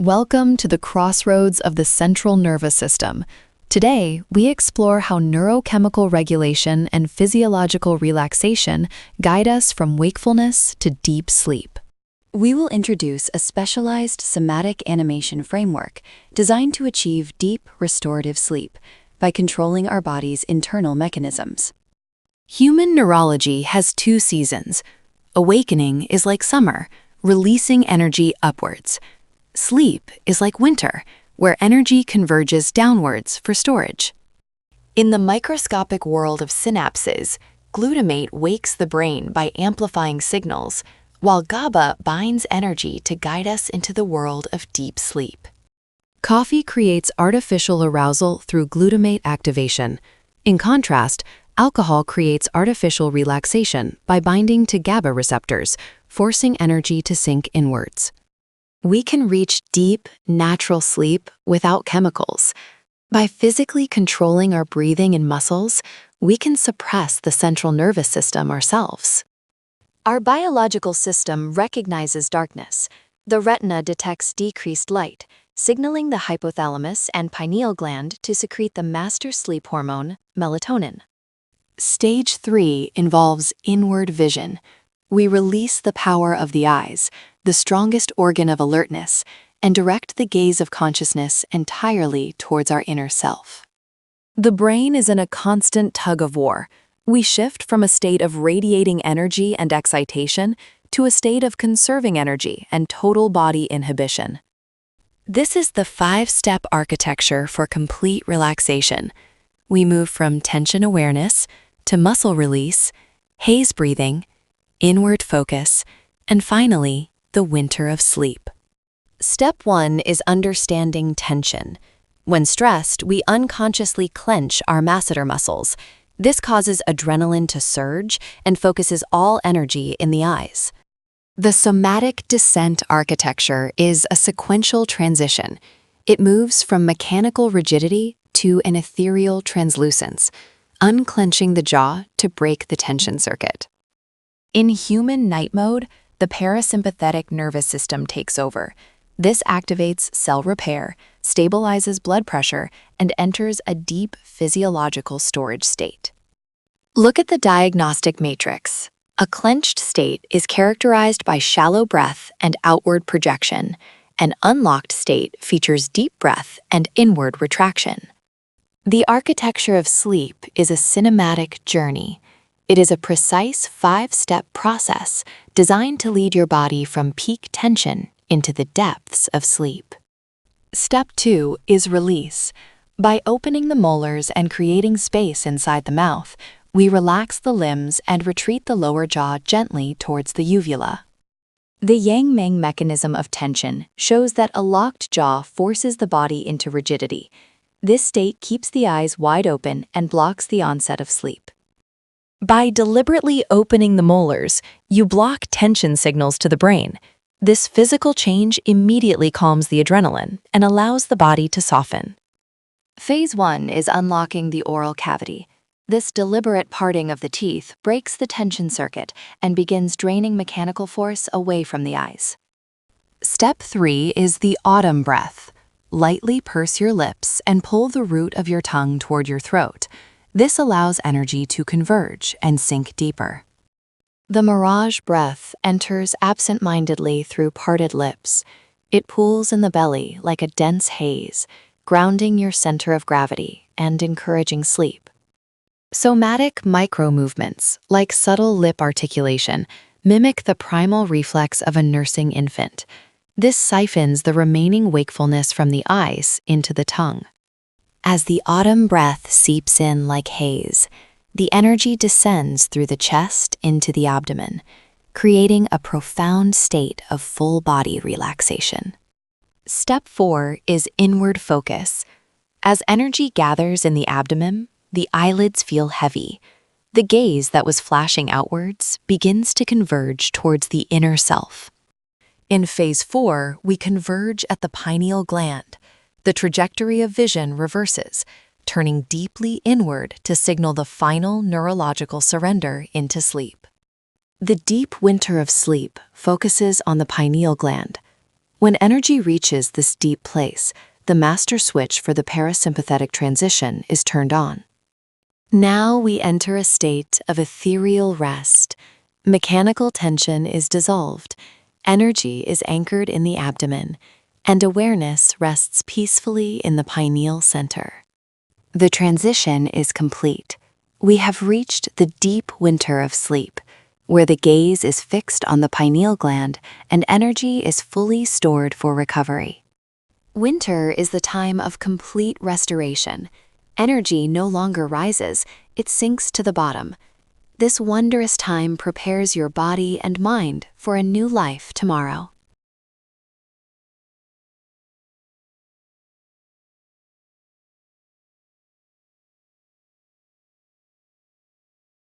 Welcome to the crossroads of the central nervous system. Today, we explore how neurochemical regulation and physiological relaxation guide us from wakefulness to deep sleep. We will introduce a specialized somatic animation framework designed to achieve deep, restorative sleep by controlling our body's internal mechanisms. Human neurology has two seasons. Awakening is like summer, releasing energy upwards. Sleep is like winter, where energy converges downwards for storage. In the microscopic world of synapses, glutamate wakes the brain by amplifying signals, while GABA binds energy to guide us into the world of deep sleep. Coffee creates artificial arousal through glutamate activation. In contrast, alcohol creates artificial relaxation by binding to GABA receptors, forcing energy to sink inwards. We can reach deep, natural sleep without chemicals. By physically controlling our breathing and muscles, we can suppress the central nervous system ourselves. Our biological system recognizes darkness. The retina detects decreased light, signaling the hypothalamus and pineal gland to secrete the master sleep hormone, melatonin. Stage 3 involves inward vision. We release the power of the eyes, the strongest organ of alertness, and direct the gaze of consciousness entirely towards our inner self. The brain is in a constant tug of war. We shift from a state of radiating energy and excitation to a state of conserving energy and total body inhibition. This is the 5-step architecture for complete relaxation. We move from tension awareness to muscle release, haze breathing, inward focus, and finally, the winter of sleep. Step 1 is understanding tension. When stressed, we unconsciously clench our masseter muscles. This causes adrenaline to surge and focuses all energy in the eyes. The somatic descent architecture is a sequential transition. It moves from mechanical rigidity to an ethereal translucence, unclenching the jaw to break the tension circuit. In human night mode, the parasympathetic nervous system takes over. This activates cell repair, stabilizes blood pressure, and enters a deep physiological storage state. Look at the diagnostic matrix. A clenched state is characterized by shallow breath and outward projection. An unlocked state features deep breath and inward retraction. The architecture of sleep is a cinematic journey. It is a precise 5-step process designed to lead your body from peak tension into the depths of sleep. Step 2 is release. By opening the molars and creating space inside the mouth, we relax the limbs and retreat the lower jaw gently towards the uvula. The yang-mang mechanism of tension shows that a locked jaw forces the body into rigidity. This state keeps the eyes wide open and blocks the onset of sleep. By deliberately opening the molars, you block tension signals to the brain. This physical change immediately calms the adrenaline and allows the body to soften. Phase 1 is unlocking the oral cavity. This deliberate parting of the teeth breaks the tension circuit and begins draining mechanical force away from the eyes. Step 3 is the autumn breath. Lightly purse your lips and pull the root of your tongue toward your throat. This allows energy to converge and sink deeper. The mirage breath enters absent-mindedly through parted lips. It pools in the belly like a dense haze, grounding your center of gravity and encouraging sleep. Somatic micro-movements, like subtle lip articulation, mimic the primal reflex of a nursing infant. This siphons the remaining wakefulness from the eyes into the tongue. As the autumn breath seeps in like haze, the energy descends through the chest into the abdomen, creating a profound state of full-body relaxation. Step 4 is inward focus. As energy gathers in the abdomen, the eyelids feel heavy. The gaze that was flashing outwards begins to converge towards the inner self. In Phase 4, we converge at the pineal gland. The trajectory of vision reverses, turning deeply inward to signal the final neurological surrender into sleep. The deep winter of sleep focuses on the pineal gland. When energy reaches this deep place, the master switch for the parasympathetic transition is turned on. Now we enter a state of ethereal rest. Mechanical tension is dissolved, energy is anchored in the abdomen, and awareness rests peacefully in the pineal center. The transition is complete. We have reached the deep winter of sleep, where the gaze is fixed on the pineal gland and energy is fully stored for recovery. Winter is the time of complete restoration. Energy no longer rises, it sinks to the bottom. This wondrous time prepares your body and mind for a new life tomorrow.